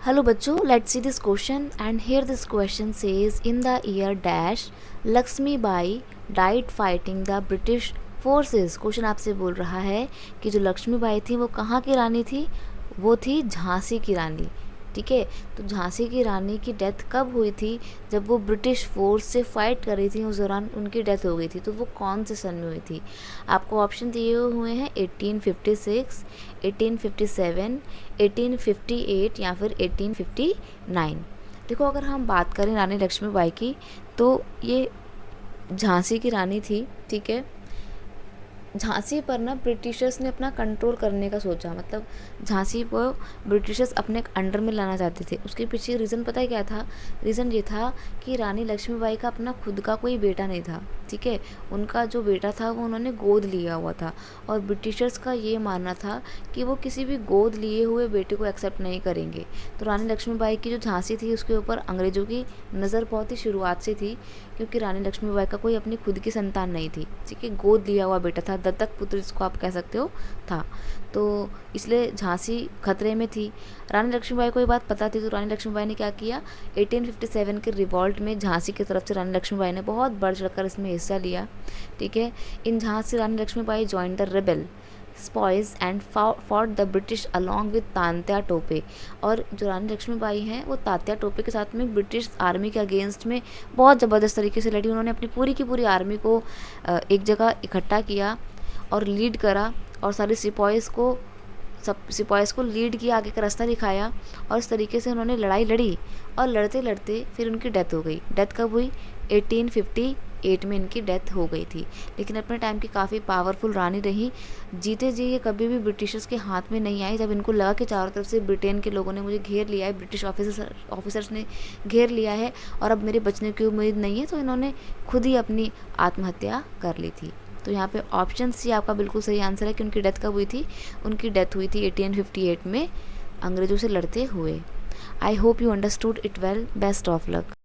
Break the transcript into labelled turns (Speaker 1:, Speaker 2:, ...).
Speaker 1: Hello बच्चों, let's see this question and here this question says in the year dash Lakshmi Bai died fighting the British forces। Question आपसे बोल रहा है कि जो लक्ष्मी बाई थी वो कहाँ की रानी थी, वो थी झांसी की रानी। ठीक है, तो झांसी की रानी की डेथ कब हुई थी, जब वो ब्रिटिश फोर्स से फाइट कर रही थी, उस दौरान उनकी डेथ हो गई थी। तो वो कौन से सन में हुई थी? आपको ऑप्शन दिए हुए हैं 1856, 1857, 1858 या फिर 1859। देखो, अगर हम बात करें रानी लक्ष्मीबाई की, तो ये झांसी की रानी थी। ठीक है, झांसी पर ना ब्रिटिशर्स ने अपना कंट्रोल करने का सोचा, मतलब झांसी को ब्रिटिशर्स अपने अंडर में लाना चाहते थे। उसके पीछे रीज़न पता है क्या था? रीज़न ये था कि रानी लक्ष्मीबाई का अपना खुद का कोई बेटा नहीं था। ठीक है, उनका जो बेटा था वो उन्होंने गोद लिया हुआ था, और ब्रिटिशर्स का ये मानना था कि वो किसी भी गोद लिए हुए बेटे को एक्सेप्ट नहीं करेंगे। तो रानी लक्ष्मीबाई की जो झांसी थी उसके ऊपर अंग्रेज़ों की नज़र बहुत ही शुरुआत से थी, क्योंकि रानी लक्ष्मीबाई का कोई अपनी खुद की संतान नहीं थी। ठीक है, गोद लिया हुआ बेटा था, दत्तक पुत्र जिसको आप कह सकते हो था। तो इसलिए झांसी खतरे में थी। रानी लक्ष्मीबाई को ये बात पता थी, तो रानी लक्ष्मीबाई ने क्या किया, 1857 के रिवॉल्ट में झांसी की तरफ से रानी लक्ष्मीबाई ने बहुत बढ़ चढ़कर इसमें हिस्सा लिया। ठीक है, in Jhansi Rani Lakshmibai join the rebel sepoys and fought the British along with Tatya Tope. और जो रानी लक्ष्मीबाई हैं वो तात्या टोपे के साथ में ब्रिटिश आर्मी के अगेंस्ट में बहुत ज़बरदस्त तरीके से लड़ी। उन्होंने अपनी पूरी की पूरी आर्मी को एक जगह इकट्ठा किया और लीड करा, और सारे सिपाहीज़ को लीड किया, आगे का रास्ता दिखाया, और इस तरीके से उन्होंने लड़ाई लड़ी। और लड़ते लड़ते फिर उनकी डेथ हो गई। डेथ कब हुई? 1858 में इनकी डेथ हो गई थी। लेकिन अपने टाइम की काफ़ी पावरफुल रानी रही। जीते जी ये कभी भी ब्रिटिशर्स के हाथ में नहीं आई। जब इनको लगा कि चारों तरफ से ब्रिटेन के लोगों ने मुझे घेर लिया है, ब्रिटिश ऑफिसर्स ने घेर लिया है, और अब मेरे बचने की उम्मीद नहीं है, तो इन्होंने खुद ही अपनी आत्महत्या कर ली थी। तो यहाँ पे ऑप्शन सी आपका बिल्कुल सही आंसर है कि उनकी डेथ कब हुई थी। उनकी डेथ हुई थी 1858 में अंग्रेज़ों से लड़ते हुए। I hope you understood it well. Best of luck.